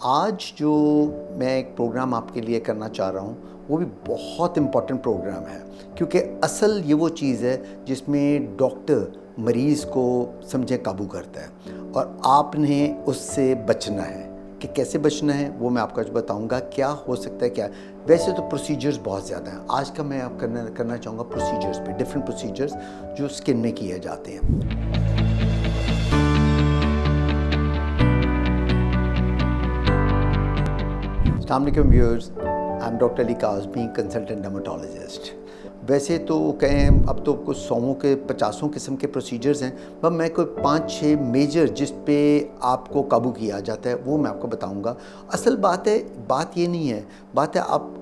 आज जो मैं एक प्रोग्राम आपके लिए करना चाह रहा हूँ वो भी बहुत इम्पॉर्टेंट प्रोग्राम है, क्योंकि असल ये वो चीज़ है जिसमें डॉक्टर मरीज़ को समझे काबू करता है और आपने उससे बचना है। कि कैसे बचना है वो मैं आपको आज बताऊंगा। क्या हो सकता है, क्या वैसे तो प्रोसीजर्स बहुत ज़्यादा हैं। आज का मैं आप करना चाहूँगा प्रोसीजर्स पे, डिफरेंट प्रोसीजर्स जो स्किन में किए जाते हैं। अस्सलाम वालेकुम viewers, I am doctor Ali Kazmi, consultant dermatologist. वैसे तो कहें अब तो कुछ 100 के 50 किस्म के प्रोसीजर्स हैं, पर मैं कोई 5-6 मेजर जिस पे आपको काबू किया जाता है वो मैं आपको बताऊंगा। असल बात ये नहीं है, बात है आप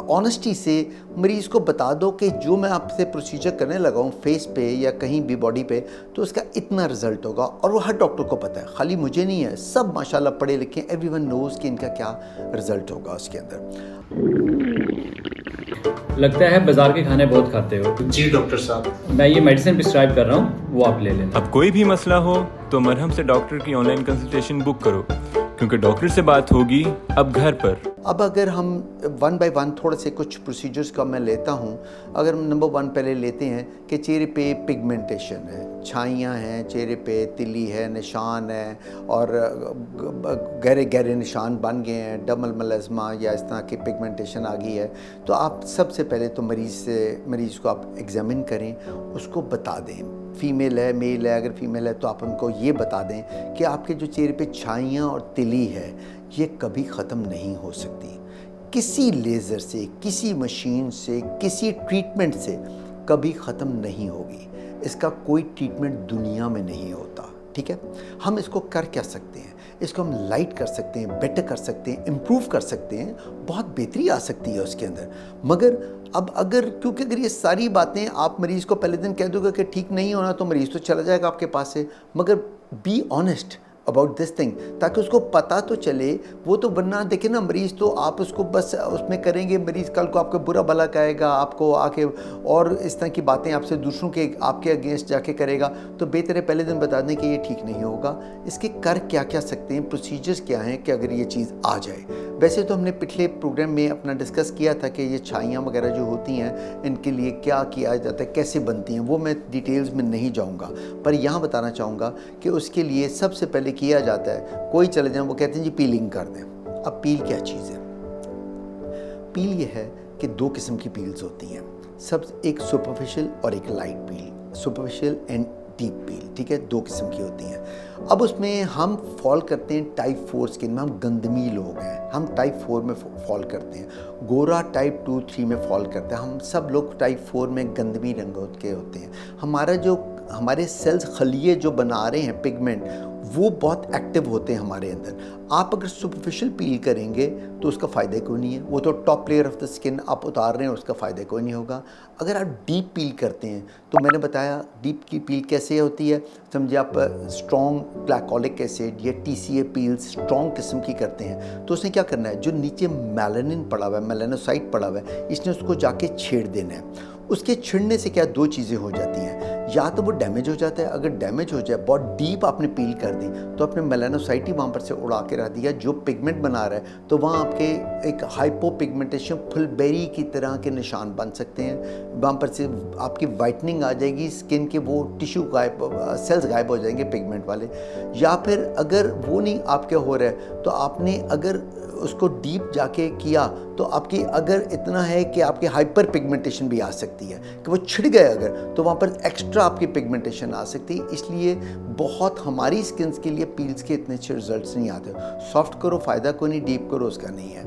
ऑनेस्टी से मरीज़ को बता दो कि जो मैं आपसे प्रोसीजर करने लगा हूँ फेस पे या कहीं भी बॉडी पे, तो उसका इतना रिज़ल्ट होगा। और वो हर डॉक्टर को पता है, खाली मुझे नहीं है, सब माशाल्लाह पढ़े लिखे, एवरीवन नोज़ कि इनका क्या रिज़ल्ट होगा उसके अंदर। लगता है बाजार के खाने बहुत खाते हो। जी डॉक्टर साहब, मैं ये मेडिसिन प्रिस्क्राइब कर रहा हूँ, वो आप ले लेना। अब कोई भी मसला हो तो मरहम से डॉक्टर की ऑनलाइन कंसल्टेशन बुक करो, क्योंकि डॉक्टर से बात होगी अब घर पर। अब अगर हम वन बाय वन थोड़े से कुछ प्रोसीजर्स का मैं लेता हूँ। अगर हम नंबर 1 पहले लेते हैं कि चेहरे पे पिगमेंटेशन है, छाइयाँ हैं चेहरे पे, तिली है, निशान है और गहरे गहरे निशान बन गए हैं, डबल मलज़मा या इस तरह की पिगमेंटेशन आ गई है, तो आप सबसे पहले तो मरीज़ को आप एग्ज़ामिन करें, उसको बता दें। फ़ीमेल है, मेल है, अगर फ़ीमेल है तो आप उनको ये बता दें कि आपके जो चेहरे पे छाइयाँ और तिली है ये कभी ख़त्म नहीं हो सकती। किसी लेज़र से, किसी मशीन से, किसी ट्रीटमेंट से कभी ख़त्म नहीं होगी। इसका कोई ट्रीटमेंट दुनिया में नहीं होता, ठीक है। हम इसको कर क्या सकते हैं? इसको हम लाइट कर सकते हैं, बेटर कर सकते हैं, इम्प्रूव कर सकते हैं, बहुत बेहतरी आ सकती है उसके अंदर। मगर अब क्योंकि अगर ये सारी बातें आप मरीज़ को पहले दिन कह दोगे कि ठीक नहीं होना, तो मरीज़ तो चला जाएगा आपके पास से। मगर be honest about this thing, ताकि उसको पता तो चले। वो तो वरना देखे ना, मरीज़ तो आप उसको बस उसमें करेंगे, मरीज़ कल को आपको बुरा भला कहेगा, आपको आके और इस तरह की बातें आपसे दूसरों के आपके अगेंस्ट जाके करेगा। तो बेहतर है पहले दिन बता दें कि ये ठीक नहीं होगा। इसके कर क्या क्या सकते हैं, प्रोसीजर्स क्या हैं कि अगर ये चीज़ आ जाए। वैसे तो हमने पिछले प्रोग्राम में अपना डिस्कस किया था कि ये छाइयाँ वगैरह जो होती हैं इनके लिए क्या किया जाता है, कैसे बनती हैं, वो मैं डिटेल्स में नहीं जाऊँगा। पर यहाँ बताना चाहूँगा कि उसके लिए सबसे पहले किया जाता है, कोई चले जाए वो कहते हैं जी पीलिंग कर दें। अब पील क्या चीज़ है? पील ये है कि 2 किस्म की पील्स होती हैं, एक सुपरफिशियल और एक light peel, superficial and deep peel, ठीक है, 2 किस्म की होती हैं। अब उसमें हम फॉल करते हैं टाइप 4 स्किन में, हम गंदमी लोग हैं, हम टाइप 4 में फॉल करते हैं। गोरा टाइप 2, 3 में फॉल करते हैं। हम सब लोग टाइप 4 में गंदमी रंग के होते हैं। हमारे सेल्स खलिए जो बना रहे हैं पिगमेंट, वो बहुत एक्टिव होते हैं हमारे अंदर। आप अगर सुपरफिशियल पील करेंगे तो उसका फ़ायदा कोई नहीं है, वो तो top layer of the skin आप उतार रहे हैं, उसका फ़ायदा कोई नहीं होगा। अगर आप डीप पील करते हैं तो मैंने बताया डीप की पील कैसे होती है। समझिए आप स्ट्रॉन्ग ग्लाइकोलिक एसिड या TCA पील स्ट्रॉन्ग किस्म की करते हैं, तो उसने क्या करना है, जो नीचे मेलानिन पड़ा हुआ है, मेलानोसाइट पड़ा हुआ है, इसने उसको जाके छेड़ देना है। उसके छिड़ने से क्या 2 चीज़ें हो जाती हैं, या तो वो डैमेज हो जाता है। अगर डैमेज हो जाए, बहुत डीप आपने पील कर दी, तो आपने मेलानोसाइट ही वहाँ पर से उड़ा के रख दिया जो पिगमेंट बना रहा है, तो वहाँ आपके एक हाइपोपिगमेंटेशन फुलबेरी की तरह के निशान बन सकते हैं। वहाँ पर से आपकी वाइटनिंग आ जाएगी स्किन के, वो टिश्यू सेल्स गायब हो जाएंगे पिगमेंट वाले। या फिर अगर वो नहीं आपके हो रहा है, तो आपने अगर उसको डीप जाके किया तो आपकी अगर इतना है कि आपकी हाइपर पिगमेंटेशन भी आ सकती है कि वो छिड़ गए अगर, तो वहाँ पर एक्स्ट्रा आपकी पिगमेंटेशन आ सकती है। इसलिए बहुत हमारी स्किन के लिए पील्स के इतने अच्छे रिजल्ट्स नहीं आते। सॉफ्ट करो फ़ायदा कोई नहीं, डीप करो उसका नहीं है।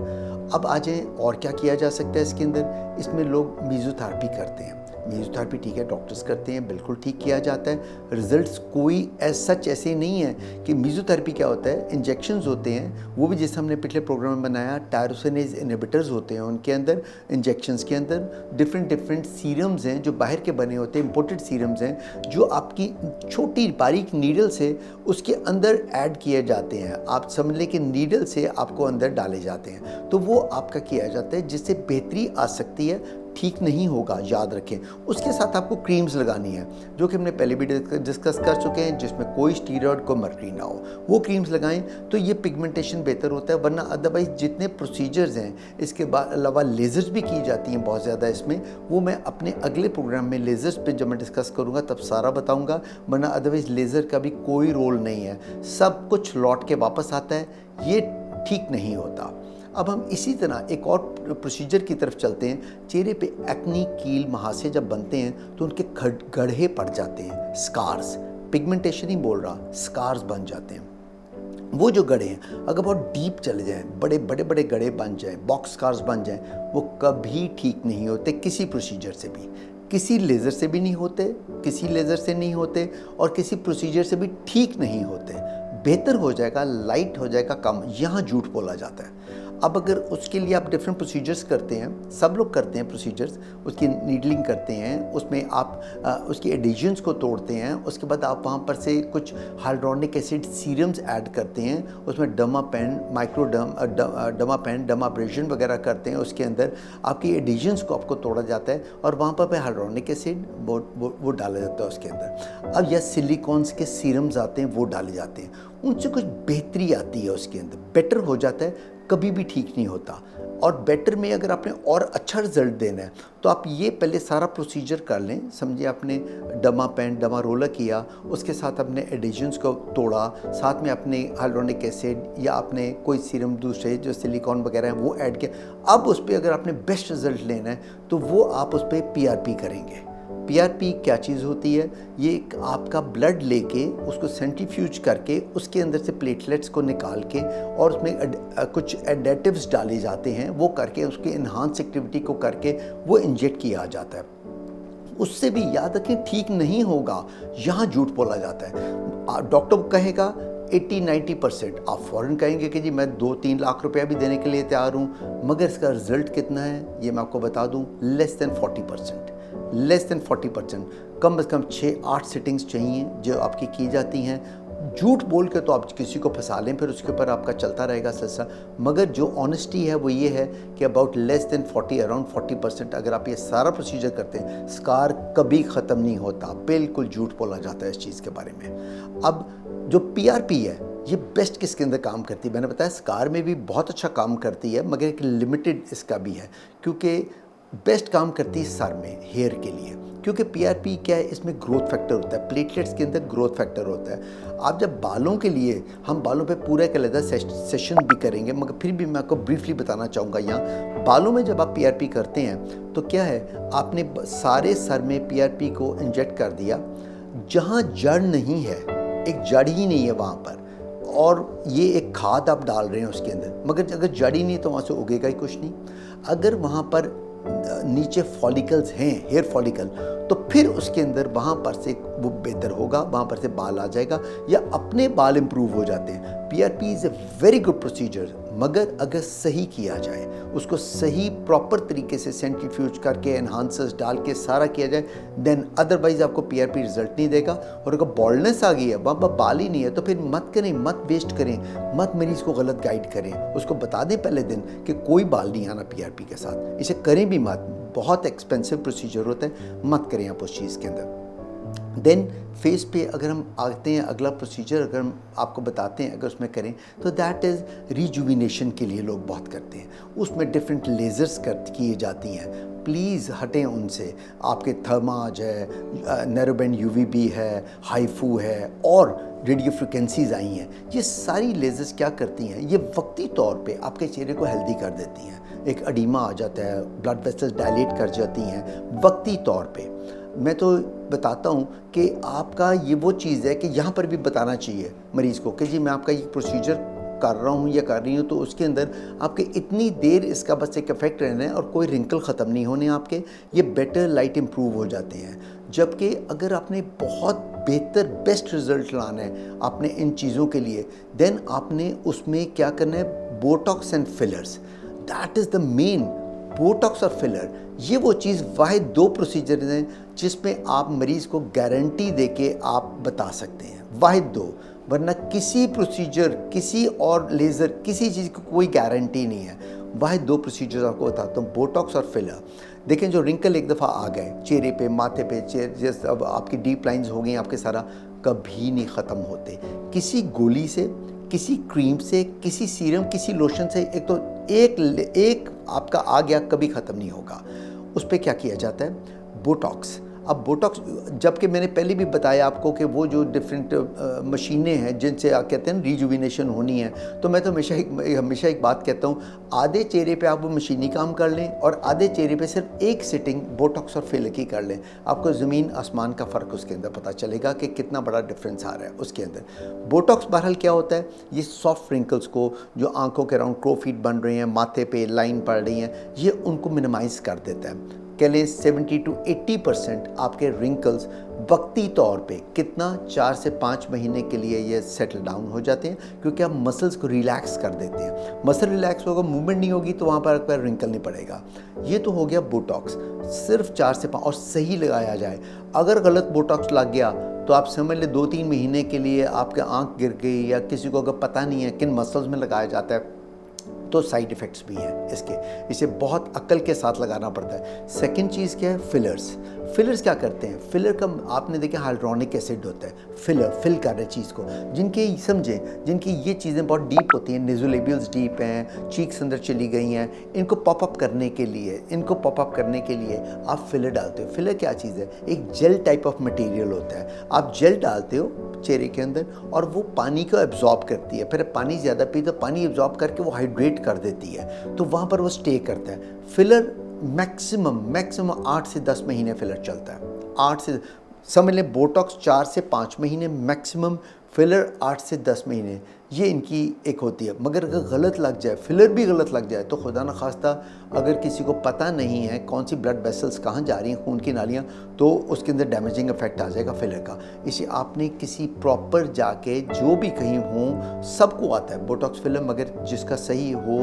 अब आ जाए और क्या किया जा सकता है इसके अंदर। इसमें लोग मेसोथेरेपी करते हैं। मेसोथेरेपी ठीक है, डॉक्टर्स करते हैं, बिल्कुल ठीक किया जाता है। रिजल्ट्स कोई सच ऐसे नहीं है कि मेसोथेरेपी क्या होता है। इंजेक्शंस होते हैं, वो भी जैसे हमने पिछले प्रोग्राम में बनाया, टायरोसिनेज इनहिबिटर्स होते हैं उनके अंदर, इंजेक्शंस के अंदर डिफरेंट सीरम्स हैं जो बाहर के बने होते हैं, इंपोर्टेड सीरम्स हैं, जो आपकी छोटी बारीक नीडल से उसके अंदर ऐड किए जाते हैं। आप समझ लें कि नीडल से आपको अंदर डाले जाते हैं, तो वो आपका किया जाता है, जिससे बेहतरी आ सकती है। ठीक नहीं होगा, याद रखें। उसके साथ आपको क्रीम्स लगानी है, जो कि हमने पहले भी डिस्कस कर चुके हैं, जिसमें कोई स्टीरॉयड को मर्करी ना हो। वो क्रीम्स लगाएं तो ये पिगमेंटेशन बेहतर होता है। वरना अदरवाइज़ जितने प्रोसीजर्स हैं, इसके बाद अलावा लेज़र्स भी की जाती हैं बहुत ज़्यादा इसमें, वो मैं अपने अगले प्रोग्राम में लेज़र्स पे जब मैं डिस्कस करूँगा तब सारा बताऊँगा। वरना अदरवाइज़ लेज़र का भी कोई रोल नहीं है, सब कुछ लौट के वापस आता है, ये ठीक नहीं होता। अब हम इसी तरह एक और प्रोसीजर की तरफ चलते हैं। चेहरे पे एक्नी, कील, महासे जब बनते हैं तो उनके गड्ढे पड़ जाते हैं, स्कार्स, पिगमेंटेशन ही बोल रहा, स्कार्स बन जाते हैं। वो जो गड्ढे हैं अगर बहुत डीप चले जाएं, बड़े बड़े गड्ढे बन जाएं, बॉक्स स्कार्स बन जाएं, वो कभी ठीक नहीं होते किसी प्रोसीजर से भी। किसी लेज़र से भी नहीं होते, किसी लेज़र से नहीं होते, और किसी प्रोसीजर से भी ठीक नहीं होते। बेहतर हो जाएगा, लाइट हो जाएगा, कम, यहाँ झूठ बोला जाता है। अब अगर उसके लिए आप डिफरेंट प्रोसीजर्स करते हैं, सब लोग करते हैं प्रोसीजर्स, उसकी नीडलिंग करते हैं, उसमें आप उसकी एडिशंस को तोड़ते हैं, उसके बाद आप वहाँ पर से कुछ हाइड्रोनिक एसिड सीरम्स ऐड करते हैं, उसमें डमापेन, डमापेन, डमाब्रेशन वगैरह करते हैं, उसके अंदर आपकी एडिशंस को आपको तोड़ा जाता है और वहाँ पर हाइड्रोनिक एसिड वो डाला जाता है उसके अंदर। अब यह सिलिकॉन्स के सीरम्स आते हैं, वो डाले जाते हैं, उनसे कुछ बेहतरी आती है उसके अंदर, बेटर हो जाता है, कभी भी ठीक नहीं होता। और बेटर में अगर आपने और अच्छा रिजल्ट देना है तो आप ये पहले सारा प्रोसीजर कर लें। समझिए आपने डमापेन, डमारोला किया, उसके साथ आपने एडिशंस को तोड़ा, साथ में आपने हाइड्रोनिक एसिड या आपने कोई सीरम दूसरे जो सिलिकॉन वगैरह हैं वो ऐड किया। अब उस पर अगर आपने बेस्ट रिजल्ट लेना है तो वो आप उस पर PRP करेंगे। PRP क्या चीज़ होती है? ये एक आपका ब्लड लेके उसको सेंट्रीफ्यूज करके उसके अंदर से प्लेटलेट्स को निकाल के और उसमें कुछ एडेटिव्स डाले जाते हैं, वो करके उसकी इन्हांस एक्टिविटी को करके वो इंजेक्ट किया जाता है। उससे भी याद रखें ठीक नहीं होगा, यहाँ झूठ बोला जाता है। डॉक्टर को कहेगा 80-90%, आप फ़ौरन कहेंगे कि जी मैं 2-3 लाख रुपया भी देने के लिए तैयार हूँ, मगर इसका रिज़ल्ट कितना है ये मैं आपको बता दूँ, लेस देन 40%। लेस देन 40%, कम से कम 6-8 सिटिंग्स चाहिए जो आपकी की जाती हैं। झूठ बोल के तो आप किसी को फंसा लें, फिर उसके ऊपर आपका चलता रहेगा सिलसिला। मगर जो ऑनेस्टी है वो ये है कि अबाउट लेस देन 40, अराउंड 40% अगर आप ये सारा प्रोसीजर करते हैं, स्कार कभी ख़त्म नहीं होता। बिल्कुल झूठ बोला जाता है इस चीज़ के बारे में। अब जो PRP है ये बेस्ट किसके अंदर काम करती है? मैंने बताया स्कार में भी बहुत अच्छा काम करती है, मगर एक लिमिटेड इसका भी है, क्योंकि बेस्ट काम करती है सर में, हेयर के लिए। क्योंकि PRP क्या है, इसमें ग्रोथ फैक्टर होता है, प्लेटलेट्स के अंदर ग्रोथ फैक्टर होता है। आप जब बालों के लिए, हम बालों पे पूरा एक अलग सेशन भी करेंगे, मगर फिर भी मैं आपको ब्रीफली बताना चाहूँगा यहाँ। बालों में जब आप PRP करते हैं तो क्या है, आपने सारे सर में PRP को इंजेक्ट कर दिया, जहाँ जड़ नहीं है, एक जड़ ही नहीं है वहाँ पर, और ये एक खाद आप डाल रहे हैं उसके अंदर, मगर अगर जड़ ही नहीं तो वहाँ से उगेगा ही कुछ नहीं। अगर वहाँ पर नीचे फॉलिकल्स हैं, हेयर फॉलिकल, तो फिर उसके अंदर वहाँ पर से वो बेहतर होगा, वहाँ पर से बाल आ जाएगा या अपने बाल इंप्रूव हो जाते हैं। PRP is a very good procedure, मगर अगर सही किया जाए, उसको सही प्रॉपर तरीके से सेंट्रीफ्यूज करके एनहांसर्स डाल के सारा किया जाए, देन अदरवाइज आपको PRP रिजल्ट नहीं देगा। और अगर बॉल्डनेस आ गई है, वहाँ पर बाल ही नहीं है, तो फिर मत करें, मत वेस्ट करें, मत मरीज़ को गलत गाइड करें, उसको बता दें पहले दिन कि कोई बाल नहीं आना PRP के साथ, इसे करें भी मत, बहुत एक्सपेंसिव प्रोसीजर होता है, मत करें आप उस चीज़ के अंदर। देन फेस पे अगर हम आते हैं, अगला प्रोसीजर अगर हम आपको बताते हैं, अगर उसमें करें तो दैट इज़ रिजुविनेशन के लिए लोग बहुत करते हैं। उसमें डिफरेंट लेज़र्स किए जाती हैं, प्लीज़ हटें उनसे। आपके थर्माज है, नैरोबैंड UVB है, हाईफू है, और रेडियो फ्रिक्वेंसीज़ आई हैं। ये सारी लेज़र्स क्या करती हैं, ये वक्ती तौर पे आपके चेहरे को हेल्दी कर देती हैं। एक अडीमा आ जाता है, ब्लड वेसल्स डायलेट कर जाती हैं वक्ती तौर पे। मैं तो बताता हूँ कि आपका ये वो चीज़ है कि यहाँ पर भी बताना चाहिए मरीज़ को कि जी मैं आपका ये प्रोसीजर कर रहा हूँ या कर रही हूँ, तो उसके अंदर आपके इतनी देर इसका बस एक इफेक्ट रहना है और कोई रिंकल ख़त्म नहीं होने आपके, ये बेटर लाइट इम्प्रूव हो जाते हैं। जबकि अगर आपने बहुत बेहतर बेस्ट रिज़ल्ट लाना है आपने इन चीज़ों के लिए, देन आपने उसमें क्या करना है, Botox and fillers, that is the main. Botox और फिलर, ये वो चीज़ वाहिद 2 प्रोसीजर हैं जिसमें आप मरीज़ को गारंटी दे के आप बता सकते हैं, वाहिद 2। वरना किसी प्रोसीजर, किसी और लेज़र, किसी चीज़ की कोई गारंटी नहीं है। वह 2 प्रोसीजर आपको बताता हूँ, बोटॉक्स और फिलर। देखें जो रिंकल एक दफ़ा आ गए चेहरे पे, माथे पे, जैसे अब आपकी डीप लाइंस हो गई आपके, सारा कभी नहीं ख़त्म होते। किसी गोली से, किसी क्रीम से, किसी सीरम, किसी लोशन से एक आपका आ गया, कभी ख़त्म नहीं होगा। उस पर क्या किया जाता है? बोटॉक्स। अब बोटॉक्स, जबकि मैंने पहले भी बताया आपको कि वो जो डिफरेंट मशीनें हैं जिनसे आप कहते हैं रिजुविनेशन होनी है, तो मैं तो हमेशा एक बात कहता हूँ, आधे चेहरे पे आप वो मशीनी काम कर लें और आधे चेहरे पे सिर्फ एक सिटिंग बोटॉक्स और फिलर की कर लें। आपको ज़मीन आसमान का फ़र्क उसके अंदर पता चलेगा कि कितना बड़ा डिफरेंस आ रहा है उसके अंदर। बोटॉक्स बहरहाल क्या होता है? ये सॉफ्ट रिंकल्स को, जो आंखों के अराउंड क्रोफीट बन रहे हैं, माथे पे लाइन पड़ रही हैं, ये उनको मिनिमाइज़ कर देता है। कह लें 70 to 80% आपके रिंकल्स वक्ती तौर पे कितना 4 से 5 महीने के लिए ये सेटल डाउन हो जाते हैं, क्योंकि आप मसल्स को रिलैक्स कर देते हैं। मसल रिलैक्स होगा, मूवमेंट नहीं होगी, तो वहाँ पर आपका रिंकल नहीं पड़ेगा। ये तो हो गया बोटॉक्स, सिर्फ 4 से 5, और सही लगाया जाए। अगर गलत बोटॉक्स लग गया तो आप समझ लें 2-3 महीने के लिए आपके आँख गिर गई, या किसी को अगर पता नहीं है किन मसल्स में लगाया जाता है, तो साइड इफ़ेक्ट्स भी हैं इसके। इसे बहुत अक्ल के साथ लगाना पड़ता है। सेकंड चीज़ क्या है? फिलर्स। फिलर्स क्या करते हैं? फिलर का आपने देखा हाइड्रोनिक एसिड होता है, फिल कर रहे चीज़ को। जिनके समझें, जिनकी ये चीज़ें बहुत डीप होती हैं, नेज़ोलेबियल्स डीप हैं, चीक्स अंदर चली गई हैं, इनको पॉपअप करने के लिए आप फिलर डालते हो। फिलर क्या चीज़ है? एक जेल टाइप ऑफ मटेरियल होता है। आप जेल डालते हो चेहरे के अंदर और वो पानी को एब्जॉर्ब करती है। फिर पानी ज़्यादा पी तो पानी एब्जॉर्ब करके वो हाइड्रेट कर देती है, तो वहाँ पर वो स्टे करता है। फिलर मैक्सिमम 8 से 10 महीने फिलर चलता है। 8 से, समझ लें बोटॉक्स 4 से 5 महीने मैक्सिमम, फिलर 8 से 10 महीने, ये इनकी एक होती है। मगर अगर गलत लग जाए, फिलर भी गलत लग जाए, तो खुदा न खास्ता अगर किसी को पता नहीं है कौन सी ब्लड वेसल्स कहाँ जा रही हैं, खून की नालियाँ, तो उसके अंदर डैमेजिंग इफेक्ट आ जाएगा फिलर का। इसे आपने किसी प्रॉपर जाके, जो भी कहीं हो, सबको आता है बोटॉक्स फिलर, मगर जिसका सही हो,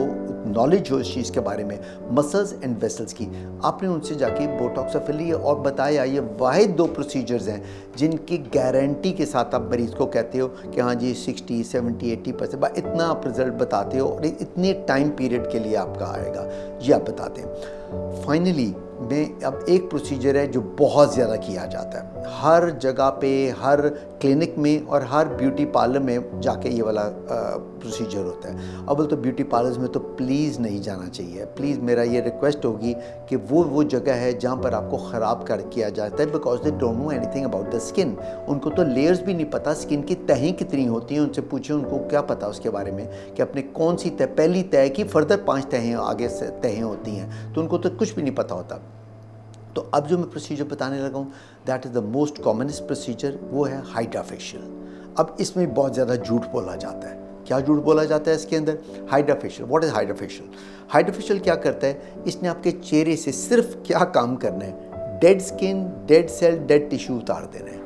नॉलेज हो इस चीज़ के बारे में, मसल्स एंड वेसल्स की, आपने उनसे जाके बोटॉक्स और फिलर, और बताया ये वाहिद 2 प्रोसीजर्स हैं जिनकी गारंटी के साथ आप मरीज़ को कहते हो कि हाँ जी 60, 70, 80% इतना आप रिज़ल्ट बताते हो, और इतने टाइम पीरियड के लिए आपका आएगा, ये आप बताते हैं। फाइनली में अब एक प्रोसीजर है जो बहुत ज़्यादा किया जाता है हर जगह पे, हर क्लिनिक में और हर ब्यूटी पार्लर में जाके, ये वाला प्रोसीजर होता है। अव्वल तो ब्यूटी पार्लर्स में तो प्लीज़ नहीं जाना चाहिए। प्लीज़ मेरा ये रिक्वेस्ट होगी कि वो जगह है जहाँ पर आपको ख़राब किया जाता है, because they don't know anything about the skin. उनको तो लेयर्स भी नहीं पता, स्किन की तहें कितनी होती हैं, उनसे पूछिए उनको क्या पता उसके बारे में, कि अपने कौन सी तह, पहली तह की फर्दर 5 तहें आगे से तहें होती हैं, तो उनको तो कुछ भी नहीं पता होता। तो अब जो मैं प्रोसीजर बताने लगा हूँ, that is the most commonest procedure, वो है हाइड्रा फेशियल। अब इसमें बहुत ज़्यादा झूठ बोला जाता है। क्या झूठ बोला जाता है इसके अंदर? Hydra facial. What is hydra facial? Hydra facial क्या करता है? इसने आपके चेहरे से सिर्फ क्या काम करना है? Dead skin, dead cell, dead tissue उतार देना है।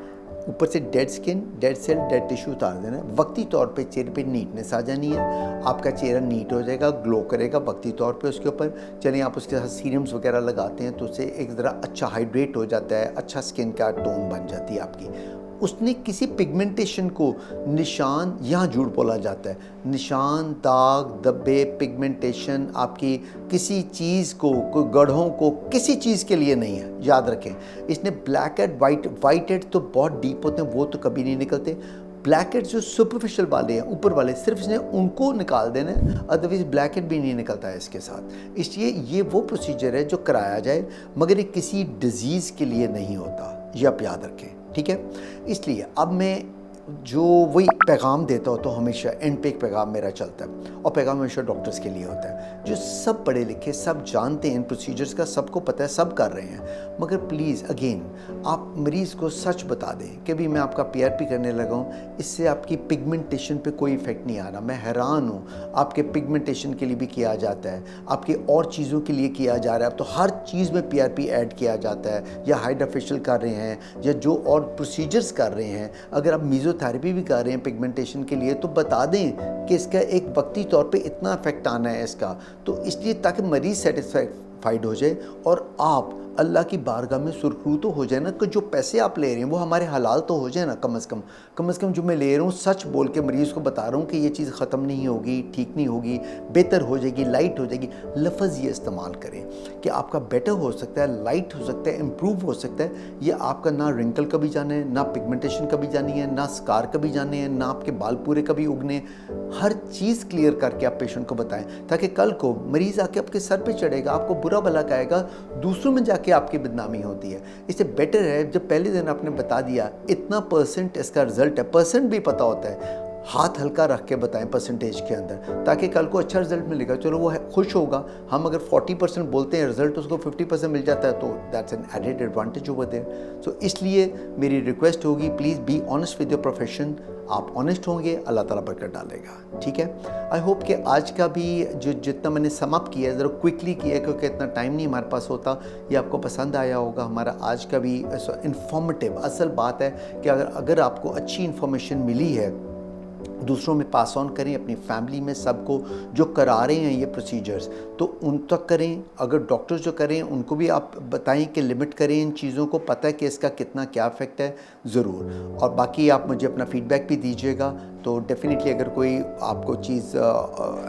ऊपर से dead skin, dead cell, dead tissue उतार देना है। वक्ती तौर पे चेहरे पे नीटनेस आ जानी है, आपका चेहरा नीट हो जाएगा, ग्लो करेगा वक्ती तौर पे। उसके ऊपर चलिए आप उसके साथ सीरम्स वगैरह लगाते हैं तो उससे एक ज़रा अच्छा हाइड्रेट हो जाता है, अच्छा स्किन का टोन बन जाती है आपकी। उसने किसी पिगमेंटेशन को, निशान, यहाँ झूठ बोला जाता है, निशान, दाग, धब्बे, पिगमेंटेशन आपकी किसी चीज़ को, कोई गढ़ों को, किसी चीज़ के लिए नहीं है, याद रखें। इसने ब्लैक हेड, वाइट हेड तो बहुत डीप होते हैं, वो तो कभी नहीं निकलते। ब्लैक हेड जो सुपरफिशियल वाले हैं, ऊपर वाले, सिर्फ इसने उनको निकाल देना है, अदरवाइज ब्लैक हेड भी नहीं निकलता है इसके साथ। इसलिए ये वो प्रोसीजर है जो कराया जाए, मगर ये किसी डिजीज़ के लिए नहीं होता, ये आप याद रखें, ठीक है। इसलिए अब मैं जो वही पैगाम देता हूँ, तो हमेशा एंड पे एक पैगाम मेरा चलता है, और पैगाम हमेशा डॉक्टर्स के लिए होता है, जो सब पढ़े लिखे, सब जानते हैं इन प्रोसीजर्स का, सबको पता है, सब कर रहे हैं। मगर प्लीज़ अगेन आप मरीज़ को सच बता दें कि भी मैं आपका PRP करने लगा हूँ, इससे आपकी पिगमेंटेशन पे कोई इफ़ेक्ट नहीं आ रहा। मैं हैरान हूँ, आपके पिगमेंटेशन के लिए भी किया जाता है, आपके और चीज़ों के लिए किया जा रहा है। अब तो हर चीज़ में PRP ऐड किया जाता है, या हाइड्रा फेशियल कर रहे हैं, या जो और प्रोसीजर्स कर रहे हैं। अगर आप मेसोथेरेपी भी कर रहे हैं पिगमेंटेशन के लिए, तो बता दें कि इसका एक वक्ती तौर पे इतना इफेक्ट आना है इसका, तो इसलिए ताकि मरीज़ सेटिस्फाइड हो जाए और आप अल्लाह की बारगाह में सुरखरू तो हो जाए ना, कि जो पैसे आप ले रहे हैं वो हमारे हलाल तो हो जाए ना, कम से कम जो मैं ले रहा हूँ सच बोल के मरीज़ को बता रहा हूँ कि ये चीज़ ख़त्म नहीं होगी, ठीक नहीं होगी, बेहतर हो जाएगी, लाइट हो जाएगी। लफ्ज़ ये इस्तेमाल करें कि आपका बेटर हो सकता है, लाइट हो सकता है, इम्प्रूव हो सकता है। ये आपका ना रिंकल कभी जाना है, ना पिगमेंटेशन कभी जानी है, ना स्कार कभी जाने हैं, ना आपके बाल पूरे कभी उगने। हर चीज़ क्लियर करके आप पेशेंट को बताएं, ताकि कल को मरीज़ आके आपके सर पे चढ़ेगा, आपको बुरा भला कहेगा, दूसरों में जाके आपकी बदनामी होती है। इससे बेटर है जब पहले दिन आपने बता दिया इतना % इसका रिजल्ट है, % भी पता होता है, हाथ हल्का रख के बताएं परसेंटेज के अंदर, ताकि कल को अच्छा रिजल्ट मिलेगा, चलो वो खुश होगा। हम अगर 40% बोलते हैं रिजल्ट उसको 50% मिल जाता है तो that's an added advantage over there. So इसलिए मेरी रिक्वेस्ट होगी, please be honest with your profession. आप ऑनेस्ट होंगे, अल्लाह ताला बरकत डालेगा। ठीक है, आई होप कि आज का भी जितना मैंने समअप किया है ज़रा क्विकली किया है, क्योंकि इतना टाइम नहीं हमारे पास होता। ये आपको पसंद आया होगा हमारा आज का भी इंफॉर्मेटिव। असल बात है कि अगर आपको अच्छी इन्फॉर्मेशन मिली है, दूसरों में पास ऑन करें, अपनी फैमिली में सबको जो करा रहे हैं ये प्रोसीजर्स तो उन तक करें। अगर डॉक्टर्स जो करें उनको भी आप बताएं कि लिमिट करें इन चीज़ों को, पता है कि इसका कितना क्या इफ़ेक्ट है ज़रूर। और बाकी आप मुझे अपना फीडबैक भी दीजिएगा, तो डेफिनेटली अगर कोई आपको चीज़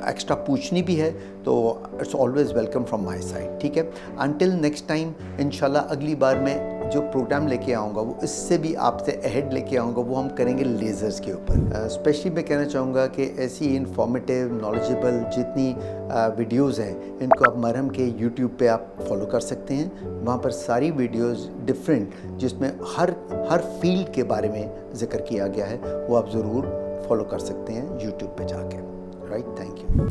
एक्स्ट्रा पूछनी भी है तो it's always welcome from my side. ठीक है, अंटिल नेक्स्ट टाइम इंशाल्लाह अगली बार मैं जो प्रोग्राम लेके आऊँगा वो इससे भी आपसे अहेड लेके आऊँगा, वो हम करेंगे लेज़र्स के ऊपर। स्पेशली मैं कहना चाहूँगा कि ऐसी इंफॉर्मेटिव नॉलेजेबल जितनी वीडियोज़ हैं इनको आप मरहम के यूट्यूब पे आप फॉलो कर सकते हैं। वहाँ पर सारी वीडियोज़ डिफरेंट जिसमें हर फील्ड के बारे में जिक्र किया गया है, वो आप ज़रूर फॉलो कर सकते हैं यूट्यूब पे जाके। Right, thank you.